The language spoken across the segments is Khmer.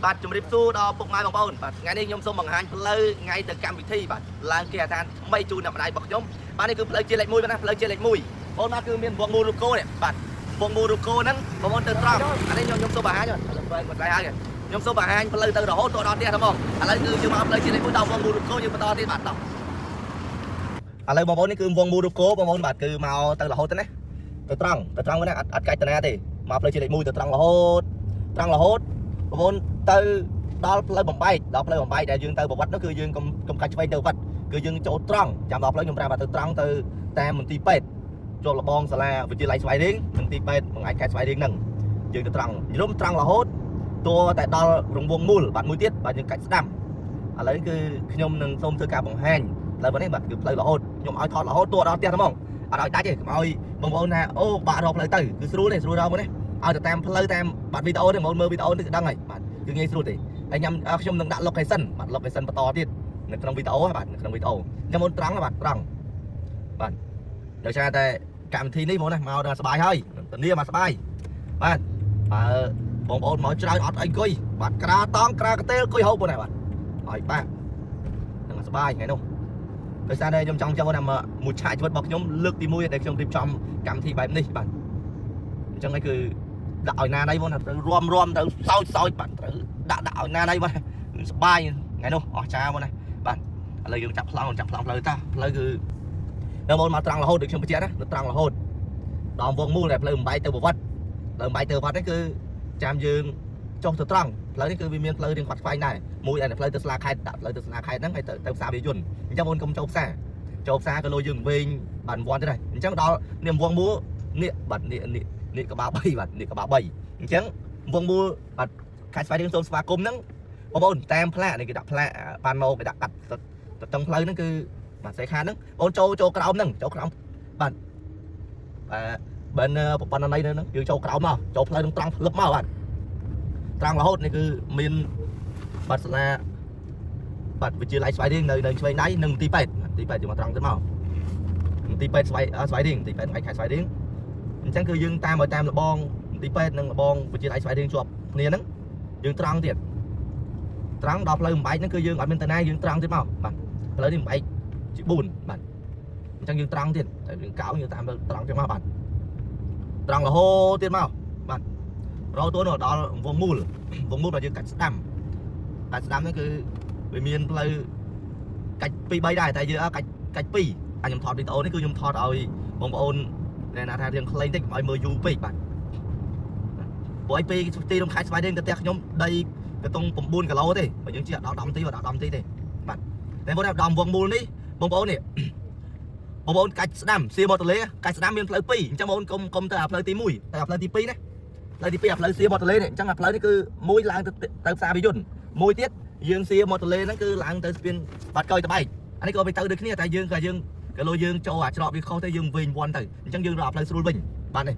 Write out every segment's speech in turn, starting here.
បាទជំរាបសួរដល់ពុកម៉ែបងប្អូនបាទថ្ងៃនេះខ្ញុំសូមបង្ហាញផ្លូវថ្ងៃទៅកម្មវិធីបាទឡើងគេអាឋានថ្មីជូនអ្នកម្ដាយរបស់ខ្ញុំបាទនេះគឺផ្លូវជាលេខ1បាទណាផ្លូវជាលេខ1បងប្អូនមកគឺមានវងមូលរូបគោនេះបាទវងមូលរូបគោហ្នឹងបងប្អូនទៅត្រង់អានេះខ្ញុំសូមបង្ហាញគាត់ស្អីហើយខ្ញុំសូមបង្ហាញផ្លូវទៅរហូតដល់ផ្ទះហ្មងឥឡូវគឺយើងមកផ្លូវជាលេខ1ដល់វងមូលរូបគោយើងបន្តទៀតបាទតោះឥឡូវបងប្អូននេះគឺវងមូលរូបគោបងប្អូនបាទគឺមកទៅរហូតទៅណាទៅត្រង់វិញណាអត់កាច់តាណាទេមកផ្លូវជាលេខ1ទៅត្រង់រហូតបងប្អូនទៅដល់ផ្លូវបំបែកដែលយើងទៅប្រវត្តិនោះគឺយើងកុំកាច់ឆ្វេងទៅវត្តគឺយើងចូលត្រង់ចាំដល់ផ្លូវខ្ញុំប្រាប់ថាទៅត្រង់ទៅតាមមន្ទីរពេទ្យចូលលបងសាលាវិទ្យាល័យស្វាយរៀងមន្ទីរពេទ្យបង្ហាញខេត្តស្វាយរៀងហ្នឹងយើងទៅត្រង់យំត្រង់រហូតតួតែដល់រង្វង់មូលបាទមួយទៀតបាទយើងកាច់ស្ដាំឥឡូវគឺខ្ញុំនឹងសូមធ្វើការបង្ហាញផ្លូវនេះបាទគឺផ្លូវរហូតខ្ញុំឲ្យថតរហូតតួដល់ផ្ទះហ្មងអត់ឲ្យដាច់ទេកុំឲ្យបងប្អូនថាអូបាក់រកផ្លូវទៅគឺស្រួលទេស្រួលដល់មកនេះឲ្យទៅតាមផ្លូវតាមបាត់វីដេអូនេះបងប្អូនមើលវីដេអូនេះគឺដឹងហើយបាទគឺងាយស្រួលទេហើយខ្ញុំនឹងដាក់ location បាទ location បន្តទៀតនៅក្នុងវីដេអូបាទនៅក្នុងវីដេអូខ្ញុំមុនត្រង់បាទត្រង់បាទដោយសារតែកម្មវិធីនេះបងណាមកដល់សប្បាយហើយធានាមកសប្បាយបាទបើបងប្អូនមកច្រើនអត់អីអង្គុយបាទក្រាតង់ក្រាកតេលអង្គុយហូបបងណាបាទឲ្យបាទនឹងសប្បាយថ្ងៃនោះដោយសារតែខ្ញុំចង់ចាំថាមួយឆាកជីវិតរបស់ខ្ញុំលើកទី1ដែលខ្ញុំរៀបចំកម្មវិធីបែបនេះបាទអញ្ចឹងហើយគឺដាក់ឲ្យណាណៃបងត្រូវរួមទៅសោចបាទត្រូវដាក់ឲ្យណាណៃបាទសប្បាយថ្ងៃនោះអស់ចាបងណាបាទឥឡូវយើងចាប់ផ្លូវផ្លូវតាផ្លូវគឺដល់បងមកត្រង់រហូតដូចខ្ញុំបញ្ជាក់ណាត្រង់រហូតដល់វងមូលដែលផ្លូវបំបែកទៅប្រវត្តិនេះគឺចាំយើងចុះទៅត្រង់ផ្លូវនេះគឺវាមានផ្លូវរៀងខ្វាត់ខ្វែងដែរមួយដែលផ្លូវទៅស្លាខេត្តដាក់ផ្លូវទៅស្លាខេត្តហ្នឹងហើយទៅផ្សារវាយន្តអញ្ចឹងបងកុំចូលផ្សារក៏លោយើងវិញបាទវ័នទេដែរអញ្ចឹងដល់នេះវងមូលនេះបាទនេះក្បាល3បាទនេះក្បាល3អញ្ចឹងវងមូលបាទខេត្តស្វាយរៀងសូមស្វាគមន៍ហ្នឹងបងប្អូនតាមផ្លាកនេះគេដាក់ផ្លាកបានមកគេដាក់កាត់ទៅតឹងផ្លូវហ្នឹងគឺបាទស្អីខានហ្នឹងបងចូលក្រោមហ្នឹងចូលក្រោមបាទបើប្រព័ន្ធណៃហ្នឹងយើងចូលក្រោមមកចូលផ្លូវនឹងត្រង់ផ្លឹបមកបាទត្រង់រហូតនេះគឺមានបាទសាលាបាទវិទ្យាល័យស្វាយរៀងនៅឆ្វេងដៃនិងទីពេទ្យយើងមកត្រង់ទៅមកទីពេទ្យស្វាយរៀងទីពេទ្យខេត្តស្វាយរៀងអញ្ចឹងគឺយើងតាមលបងទីពេទ្យនិងលបងវិទ្យាល័យស្វាយរៀងជាប់គ្នាហ្នឹងយើងត្រង់ទៀតត្រង់ដល់ផ្លូវបំបែកហ្នឹងគឺយើងអត់មានតាណាយើងត្រង់ទៀតមកបាទផ្លូវនេះបំបែកជា4បាទអញ្ចឹងយើងត្រង់ទៀតតែយើងកោយើងតាមត្រង់ទៀតមកបាទត្រង់រហូតទៀតមកបាទរហូតដល់វងមូលបាទយើងកាច់ស្ដាំនេះគឺវាមានផ្លូវកាច់2 3ដែរតែយើងកាច់2ខ្ញុំថតវីដេអូនេះគឺខ្ញុំថតឲ្យបងប្អូនដែលណាថារៀងខ្លីតិចឲ្យមើលយូរពេកបាទព្រោះឯពីទីរំខេត្តស្វាយរៀងទៅផ្ទះខ្ញុំដីកតុង9គីឡូទេបើយើងជិះដល់10នាទីបាទ10នាទីទេបាទតែបងដល់វងមូលនេះបងប្អូននេះបងប្អូនកាច់ស្ដាំសៀមមកទលេកាច់ស្ដាំមានផ្លូវ2អញ្ចឹងបងប្អូនកុំទៅអាផ្លូវទី1តែអាផ្លូវទី2ណាផ្លូវទី2អាផ្លូវសៀមមកទលេនេះអញ្ចឹងអាផ្លូវនេះគឺមួយឡើងទៅផ្សារវិយន្តមួយទៀតយើងសៀមមកទលេហ្នឹងគឺឡើងទៅស្ពានបាត់កយតបែកអានេះក៏ទៅដូចគ្នាតែយើងក៏លោយើងចូលអាច្រកវាខុសទៅយើងវិញវ័នទៅអញ្ចឹងយើងរកផ្លូវស្រួលវិញបាទនេះ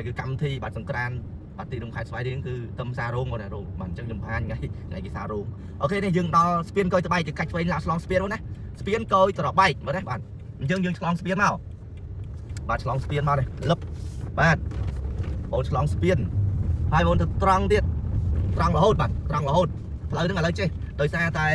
គឺកម្មវិធីបាទសង្ក្រានបាទទីរួមខេត្តស្វាយរៀងគឺទៅផ្សាររោងបងណារោងបាទអញ្ចឹងខ្ញុំបង្ហាញថ្ងៃគេផ្សាររោងអូខេនេះយើងដល់ស្ពានកយតបែកយើងកាច់ឆ្វេងឡើងឆ្លងស្ពានណាស្ពានកយតបែកមើលណាបាទអញ្ចឹងយើងឆ្លងស្ពានមកបាទឆ្លងស្ពានមកនេះលឹបបាទបងឆ្លងស្ពានហើយបងទៅត្រង់ទៀតត្រង់រហូតបាទត្រង់រហូតផ្លូវហ្នឹងឥឡូវចេះដោយសារតែ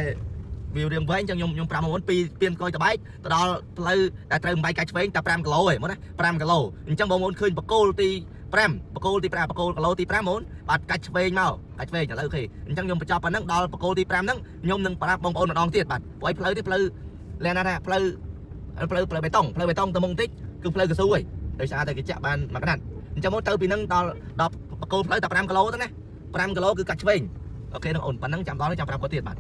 វារៀងវែងអញ្ចឹងខ្ញុំប្រាប់បងប្អូនពីស្ពានកយតបែកទៅដល់ផ្លូវដែលត្រូវបំបែកកាច់ឆ្វេងតែ5គីឡូឯងមើលណា5គីឡូអញ្ចឹងបងប្អូនឃើញបកគោលទី5បកគោលទី5បកគោលគីឡូទី5បងប្អូនបាទកាច់ឆ្វេងមកកាច់ឆ្វេងឥឡូវអូខេអញ្ចឹងខ្ញុំបញ្ចប់ប៉ុណ្ណឹងដល់បកគោលទី5ហ្នឹងខ្ញុំនឹងប្រាប់បងប្អូនម្ដងទៀតបាទព្រោះផ្លូវនេះផ្លូវលះណាថាផ្លូវបេតុងទៅមុខបន្តិចគឺផ្លូវកស៊ូហីដោយសារតែគេចាក់បានមួយកណាត់អញ្ចឹងមកទៅពីហ្នឹងដល់បកគោលផ្លូវតែ5គីឡូទៅណា5គីឡូគឺកាច់ឆ្វេងអូខេបងអូនប៉ុណ្ណឹងចាំដល់ចាំប្រាប់គាត់ទៀតបាទឥ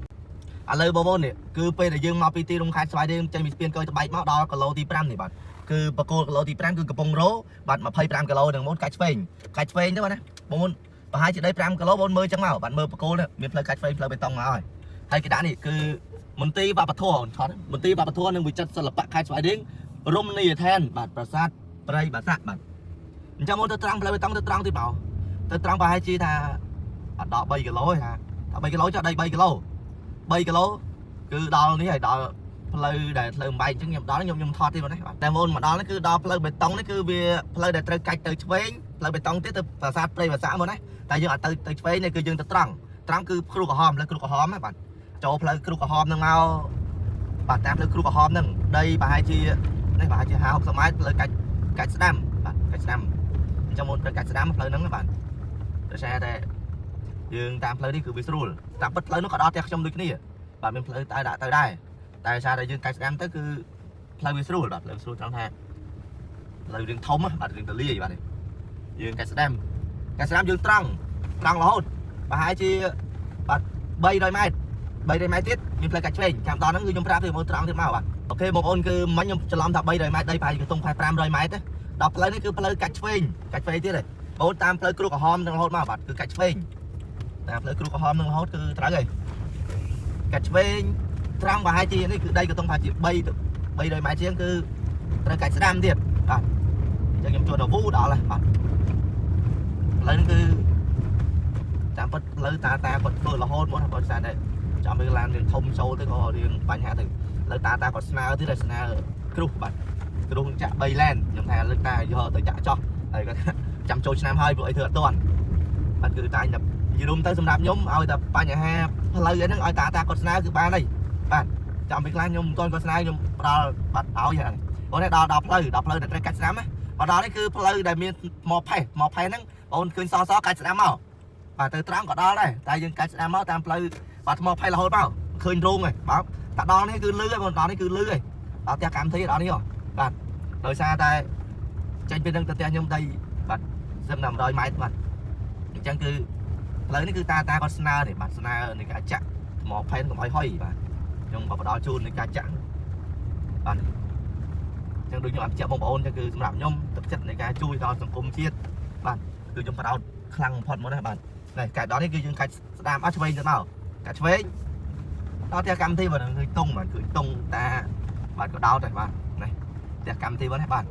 ឡូវបងប្អូននេះគឺពេលដែលយើងមកពីទីរួមខេត្តស្វាយរៀងចេញពីស្ពានកយតបែកមកដល់គីឡូទី5នេះបាទគឺបកគោលគីឡូទី5គឺកំពង់រោបាទ25គីឡូហ្នឹងបងកាច់ឆ្វេងទៅបាទណាបងប្អូនប្រហែលជាដី5គីឡូបងមើលចឹងមកបាទមើលបកគោលនេះមានផ្លូវកាច់ឆ្វេងផ្លូវបេតុងមកហើយគេដាក់នេះគឺមន្ទីរវប្បធម៌ថតមន្ទីរវប្បធម៌និងវិចិត្រសិល្បៈខេត្តស្វាយរៀងរមណីយដ្ឋានបាទប្រាសាទព្រៃបាសាក់បាទអញ្ចឹងមកទៅត្រង់ផ្លូវបេតុងទៅត្រង់ទៀតមកទៅត្រង់ប្រហែលជាថាអត់ដល់3គីឡូទេថា3គីឡូចុះដី3គីឡូគឺដល់នេះហើយដល់ផ្លូវដែលផ្លូវបំបែកអញ្ចឹងខ្ញុំដល់ខ្ញុំថតទៀតបងណាបាទតែបងមកដល់នេះគឺដល់ផ្លូវបេតុងនេះគឺវាផ្លូវដែលត្រូវកាច់ទៅឆ្វេងផ្លូវបេតុងទៀតទៅប្រាសាទព្រៃបាសាក់មកណាតែយើងអត់ទៅឆ្វេងនេះគឺយើងទៅត្រង់ trắng cứ kêu cả hòm lấy kêu cả hòm á bạn cho lấy kêu cả hòm nâng mau bạn tam lấy kêu cả hòm nâng đây bà hai chi đây bà hai chi hào xong máy lấy cái đam bạn cái đam trong một cái đam lấy nâng các bạn để xe đây dương tam lấy đi cứ bị sưu tam bất lấy nó có đo theo trong đôi cái này bạn mình lấy tay đã tới đây tại sao đây dương cái đam tới cứ lấy bị sưu bạn lấy sưu trong thang lấy riêng thông á bạn riêng từ ly bạn này dương cái đam dương trăng là hôn bà hai chi bạn bay đôi mai tiết mình lấy cái chuyện chạm to nó người nhung thì một trăng thì mau bạn ok một ôn cứ mấy nhung cho làm thằng bay đôi mai đây phải tung phải pram đôi mai thế đọc lấy nó cứ lấy cái chuyện tiết này bốn tam lấy kêu cả hòm đang hôn mà bạn cứ cái chuyện tam lấy kêu cả hòm đang hôn cứ trả rồi cái chuyện trăng bà hai chi này cứ đây cứ tung phải chỉ bay đôi mai chiếng cứ lấy cái đam tiết bạn cho nhung cho đầu vũ đó là bạn lấy nó cứ chạm bất lấy ta còn vừa là hôn mỗi thằng con đây chạm bây làm điện thông sâu tới có điện bánh hạ từ lấy ta còn snare thứ là snare kêu bạn kêu chạm bay lên nhưng mà lấy ta giờ tới trả cho đây có chạm trôi snare hơi vội thừa toàn bạn cứ tay nhập như đúng tới xâm đạp nhóm ơi tập ba nhà ha lấy cái nó ta còn snare cứ ba đây bạn chạm bây làm nhung con snare nhung đó bạn áo vậy này có này đọc lời để cách snare ấy và đó đấy cứ lời để miền một phay nó ôn cứ so cách snare màu và từ trắng có đó đây tại dương cái snare màu tam play và một phay là hôn bao khơi rung này báo tại đó này cứ lưới còn đó này cứ lưới đó theo cảm thấy đó đi rồi bạn đời xa tay trên bên đang tay nhung đây bạn xem nằm đôi máy bạn chẳng cứ lấy nó cứ ta có snare để bạn snare này cả chặn một phay cũng hơi bạn nhưng mà đó chun này cả chặn bạn chẳng được như bạn chạm bóng ôn cho cứ làm nhung thực chất này cả chui đó xong cùng chiết bạn cứ trong vào khăn phật một này bạn này cái đó thì cứ những cái đam áp cho nào cái chuối đó theo cam thi vào người tung mà cứ tung ta bạn có đau rồi bạn này theo cam thi vào này bạn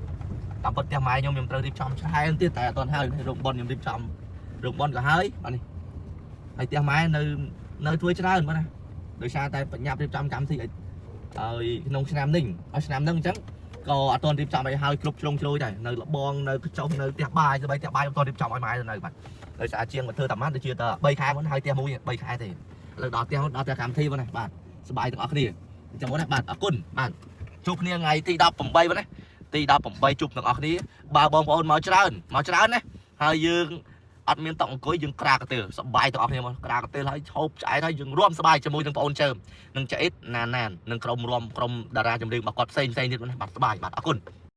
tạm bớt theo máy nhưng mình đi trong hai anh tiết tại toàn hai rụng bòn đi trong rụng bòn cả hai bạn này này theo máy nơi thui cho hơn này đời xa tay phải nhập đi trong cam thi nông nam ninh ở nam nâng trắng còn toàn đi trong này hai club lông chơi này nơi là bon nơi trong nơi tiệp bài rồi bay tiệp bài toàn đi trong máy này bạn đời xa chiên mà thưa tầm mắt để chia tờ bay khai vẫn hai tia mũi bay khai thì lần đó theo cảm thi vào này bạnสบายទាំងអស់គ្នាអញ្ចឹងមកបាទអរគុណបាទជួបគ្នាថ្ងៃទី18វិញណាទី18ជួបទាំងអស់គ្នាបើបងប្អូនមកច្រើនណាហើយយើងអត់មានតអង្គុយយើងក្រាកទៅសบายទាំងអស់គ្នាមកក្រាកទៅហើយឈប់ឆ្អែតហើយយើងរួមសบายជាមួយនឹងបងប្អូនជើមនឹងចៃអ៊ីតណាននឹងក្រុមតារាចម្រៀងរបស់គាត់ផ្សេងទៀតណាបាទសบายបាទអរគុណ